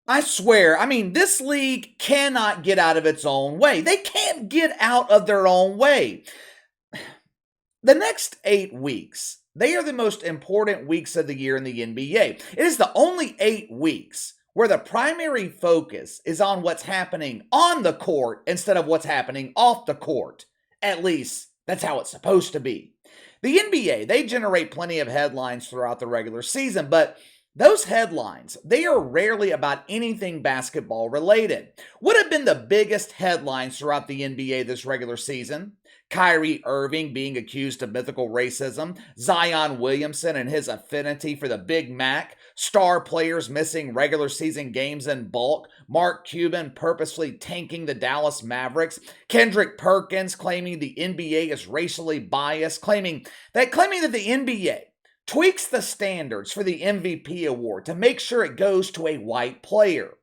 I swear, this league cannot get out of its own way. They can't get out of their own way. The next 8 weeks, they are the most important weeks of the year in the NBA. It is the only 8 weeks where the primary focus is on what's happening on the court instead of what's happening off the court. At least, that's how it's supposed to be. The NBA, they generate plenty of headlines throughout the regular season, but those headlines, they are rarely about anything basketball related. What have been the biggest headlines throughout the NBA this regular season? Kyrie Irving being accused of mythical racism, Zion Williamson and his affinity for the Big Mac, star players missing regular season games in bulk, Mark Cuban purposely tanking the Dallas Mavericks, Kendrick Perkins claiming the NBA is racially biased, claiming that the NBA tweaks the standards for the MVP award to make sure it goes to a white player.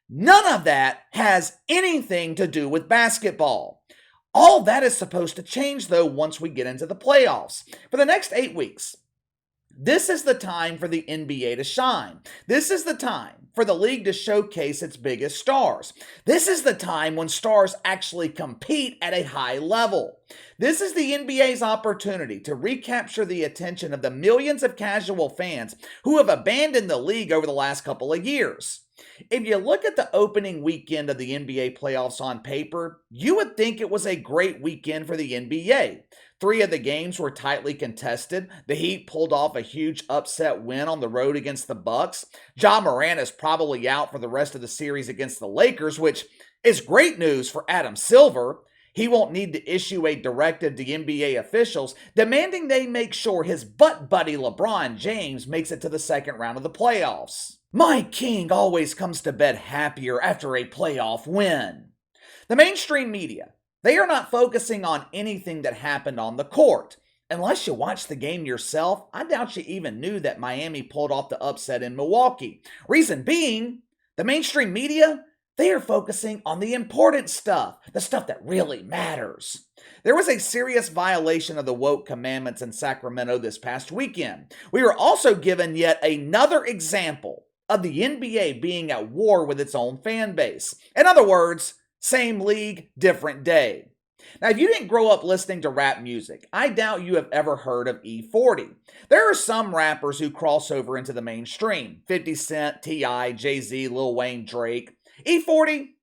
None of that has anything to do with basketball. All that is supposed to change, though, once we get into the playoffs. For the next 8 weeks, this is the time for the NBA to shine. This is the time for the league to showcase its biggest stars. This is the time when stars actually compete at a high level. This is the NBA's opportunity to recapture the attention of the millions of casual fans who have abandoned the league over the last couple of years. If you look at the opening weekend of the NBA playoffs on paper, you would think it was a great weekend for the NBA. 3 of the games were tightly contested. The Heat pulled off a huge upset win on the road against the Bucks. Ja Morant is probably out for the rest of the series against the Lakers, which is great news for Adam Silver. He won't need to issue a directive to NBA officials demanding they make sure his butt buddy LeBron James makes it to the second round of the playoffs. My king always comes to bed happier after a playoff win. The mainstream media, they are not focusing on anything that happened on the court. Unless you watched the game yourself, I doubt you even knew that Miami pulled off the upset in Milwaukee. Reason being, the mainstream media, they are focusing on the important stuff, the stuff that really matters. There was a serious violation of the woke commandments in Sacramento this past weekend. We were also given yet another example of the NBA being at war with its own fan base. In other words, same league, different day. Now, if you didn't grow up listening to rap music, I doubt you have ever heard of E-40. There are some rappers who cross over into the mainstream. 50 Cent, T.I., Jay-Z, Lil Wayne, Drake. E-40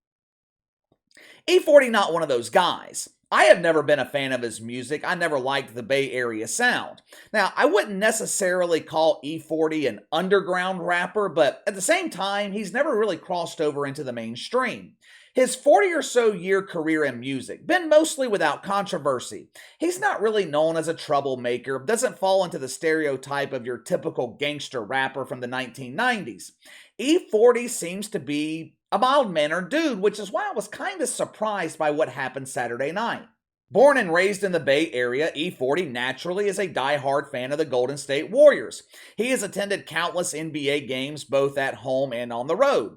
not one of those guys. I have never been a fan of his music. I never liked the Bay Area sound. Now, I wouldn't necessarily call E-40 an underground rapper, but at the same time, he's never really crossed over into the mainstream. His 40 or so year career in music, been mostly without controversy. He's not really known as a troublemaker, doesn't fall into the stereotype of your typical gangster rapper from the 1990s. E-40 seems to be a mild-mannered dude, which is why I was kind of surprised by what happened Saturday night. Born and raised in the Bay Area, E-40 naturally is a diehard fan of the Golden State Warriors. He has attended countless NBA games both at home and on the road.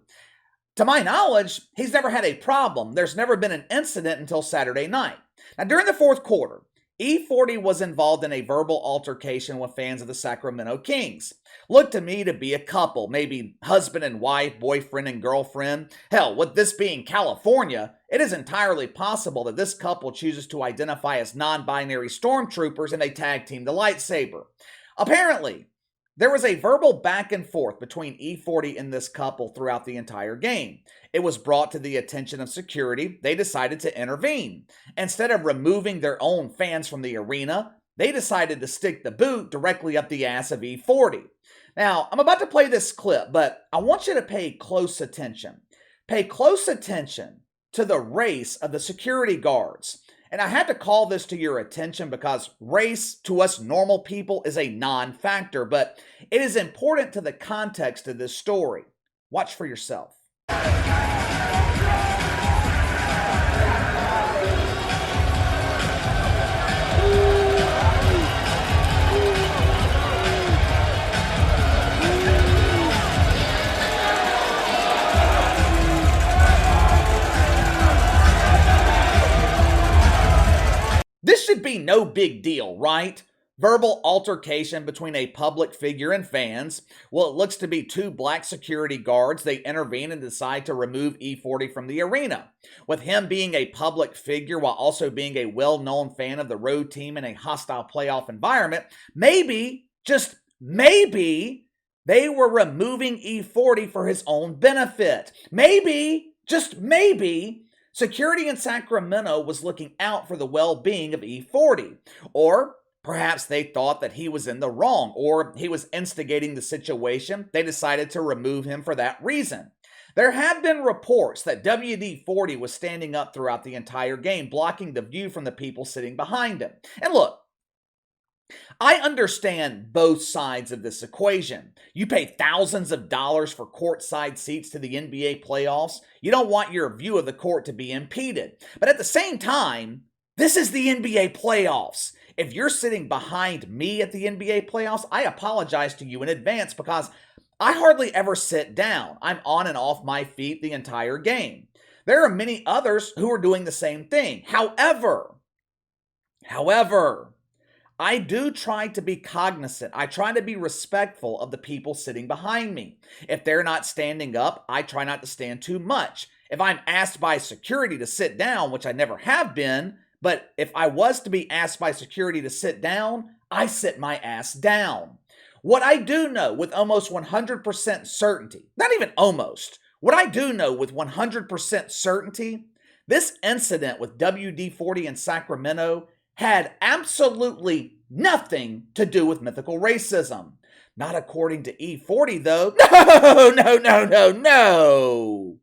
To my knowledge, he's never had a problem. There's never been an incident until Saturday night. Now, during the fourth quarter, E-40 was involved in a verbal altercation with fans of the Sacramento Kings. Looked to me to be a couple, maybe husband and wife, boyfriend and girlfriend. Hell, with this being California, it is entirely possible that this couple chooses to identify as non-binary stormtroopers and they tag team the lightsaber. Apparently, there was a verbal back and forth between E-40 and this couple throughout the entire game. It was brought to the attention of security. They decided to intervene. Instead of removing their own fans from the arena, they decided to stick the boot directly up the ass of E-40. Now, I'm about to play this clip, but I want you to pay close attention. Pay close attention to the race of the security guards. And I had to call this to your attention because race to us normal people is a non-factor, but it is important to the context of this story. Watch for yourself. This should be no big deal, right? Verbal altercation between a public figure and fans. Well, it looks to be two black security guards. They intervene and decide to remove E-40 from the arena. With him being a public figure while also being a well-known fan of the road team in a hostile playoff environment, maybe, just maybe, they were removing E-40 for his own benefit. Maybe, just maybe, security in Sacramento was looking out for the well-being of E-40. Or perhaps they thought that he was in the wrong, or he was instigating the situation. They decided to remove him for that reason. There have been reports that WD-40 was standing up throughout the entire game, blocking the view from the people sitting behind him. And look, I understand both sides of this equation. You pay thousands of dollars for courtside seats to the NBA playoffs. You don't want your view of the court to be impeded. But at the same time, this is the NBA playoffs. If you're sitting behind me at the NBA playoffs, I apologize to you in advance because I hardly ever sit down. I'm on and off my feet the entire game. There are many others who are doing the same thing. However, I do try to be cognizant. I try to be respectful of the people sitting behind me. If they're not standing up, I try not to stand too much. If I'm asked by security to sit down, which I never have been, but if I was to be asked by security to sit down, I sit my ass down. What I do know with almost 100% certainty, not even almost, what I do know with 100% certainty, this incident with WD-40 in Sacramento had absolutely nothing to do with mythical racism. Not according to E-40, though. No.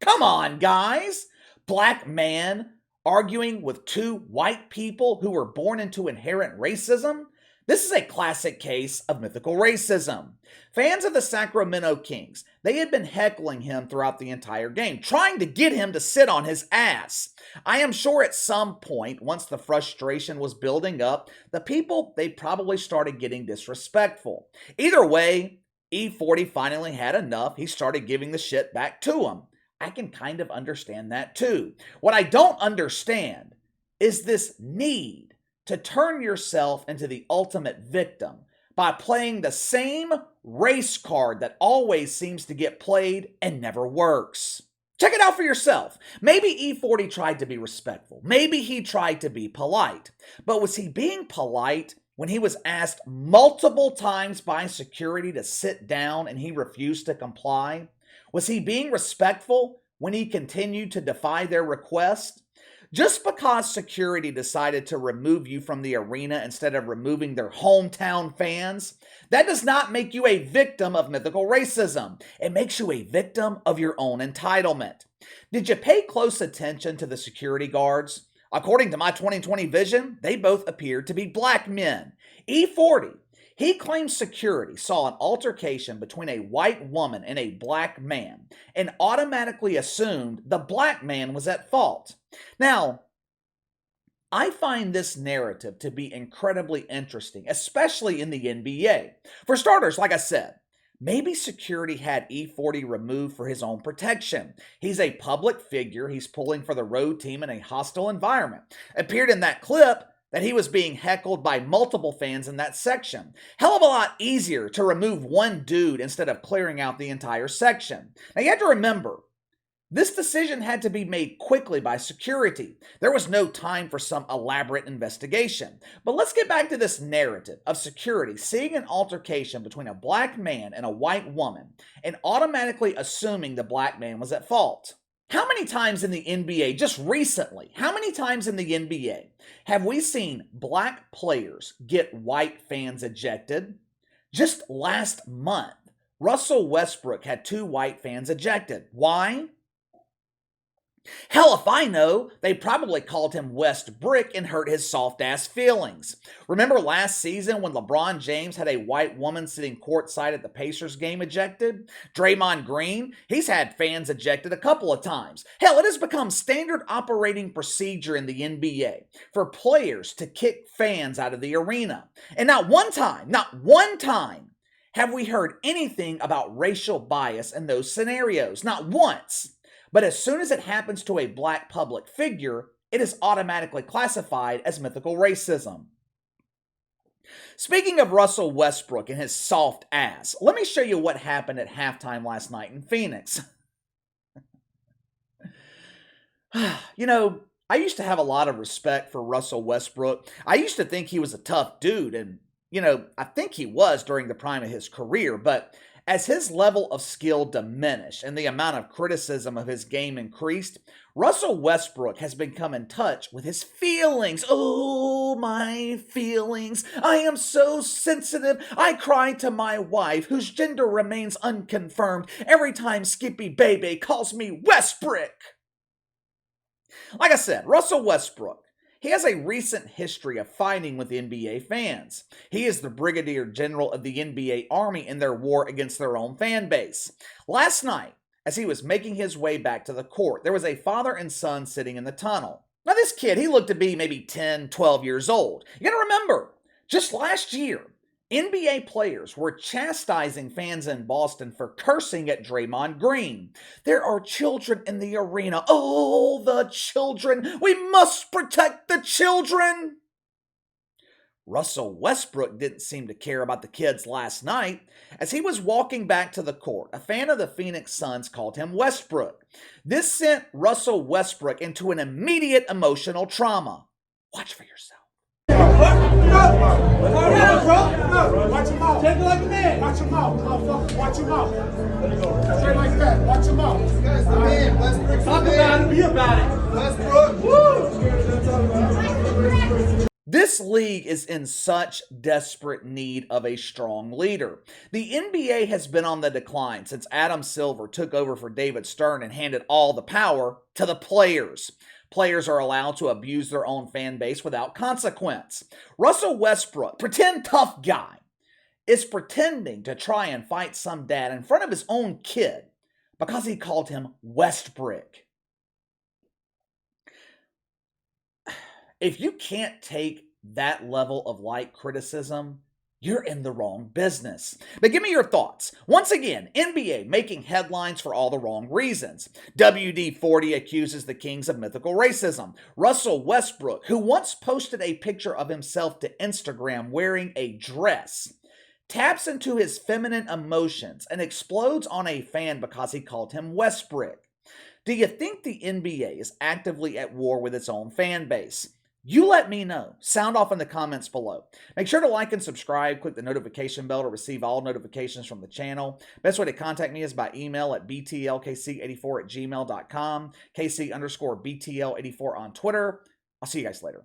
Come on, guys. Black man arguing with two white people who were born into inherent racism? This is a classic case of mythical racism. Fans of the Sacramento Kings, they had been heckling him throughout the entire game, trying to get him to sit on his ass. I am sure at some point, once the frustration was building up, the people, they probably started getting disrespectful. Either way, E-40 finally had enough. He started giving the shit back to him. I can kind of understand that too. What I don't understand is this need to turn yourself into the ultimate victim by playing the same race card that always seems to get played and never works. Check it out for yourself. Maybe E-40 tried to be respectful. Maybe he tried to be polite. But was he being polite when he was asked multiple times by security to sit down and he refused to comply? Was he being respectful when he continued to defy their request? Just because security decided to remove you from the arena instead of removing their hometown fans, that does not make you a victim of mythical racism. It makes you a victim of your own entitlement. Did you pay close attention to the security guards? According to my 2020 vision, they both appeared to be black men. E-40, he claims security saw an altercation between a white woman and a black man and automatically assumed the black man was at fault. Now, I find this narrative to be incredibly interesting, especially in the NBA. For starters, like I said, maybe security had E-40 removed for his own protection. He's a public figure. He's pulling for the road team in a hostile environment. It appeared in that clip that he was being heckled by multiple fans in that section. Hell of a lot easier to remove one dude instead of clearing out the entire section. Now you have to remember, this decision had to be made quickly by security. There was no time for some elaborate investigation. But let's get back to this narrative of security seeing an altercation between a black man and a white woman and automatically assuming the black man was at fault. How many times in the NBA, just recently, how many times in the NBA have we seen black players get white fans ejected? Just last month, Russell Westbrook had 2 white fans ejected. Why? Hell if I know, they probably called him West Brick and hurt his soft-ass feelings. Remember last season when LeBron James had a white woman sitting courtside at the Pacers game ejected? Draymond Green, he's had fans ejected a couple of times. Hell, it has become standard operating procedure in the NBA for players to kick fans out of the arena. And not one time have we heard anything about racial bias in those scenarios. Not once. But as soon as it happens to a black public figure, it is automatically classified as mythical racism. Speaking of Russell Westbrook and his soft ass, let me show you what happened at halftime last night in Phoenix. You know, I used to have a lot of respect for Russell Westbrook. I used to think he was a tough dude, and, I think he was during the prime of his career, but as his level of skill diminished and the amount of criticism of his game increased, Russell Westbrook has become in touch with his feelings. Oh, my feelings. I am so sensitive. I cry to my wife, whose gender remains unconfirmed, every time Skippy Baby calls me Westbrook. Like I said, Russell Westbrook, he has a recent history of fighting with NBA fans. He is the Brigadier General of the NBA Army in their war against their own fan base. Last night, as he was making his way back to the court, there was a father and son sitting in the tunnel. Now this kid, he looked to be maybe 10, 12 years old. You gotta remember, just last year, NBA players were chastising fans in Boston for cursing at Draymond Green. There are children in the arena. Oh, the children. We must protect the children. Russell Westbrook didn't seem to care about the kids last night. As he was walking back to the court, a fan of the Phoenix Suns called him Westbrook. This sent Russell Westbrook into an immediate emotional trauma. Watch for yourself. Watch him out. Take it like a man. Watch him out, motherfucker. Watch him out. Straight like that. Watch him out. This guy's the man. Westbrook's the man. Talk about it. Be about it. Woo! This league is in such desperate need of a strong leader. The NBA has been on the decline since Adam Silver took over for David Stern and handed all the power to the players. Players are allowed to abuse their own fan base without consequence. Russell Westbrook, pretend tough guy, is pretending to try and fight some dad in front of his own kid because he called him Westbrook. If you can't take that level of light criticism, you're in the wrong business. But give me your thoughts. Once again, NBA making headlines for all the wrong reasons. WD-40 accuses the Kings of mythical racism. Russell Westbrook, who once posted a picture of himself to Instagram wearing a dress, taps into his feminine emotions and explodes on a fan because he called him Westbrook. Do you think the NBA is actively at war with its own fan base? You let me know. Sound off in the comments below. Make sure to like and subscribe. Click the notification bell to receive all notifications from the channel. Best way to contact me is by email at btlkc84@gmail.com, KC_BTL84 on Twitter. I'll see you guys later.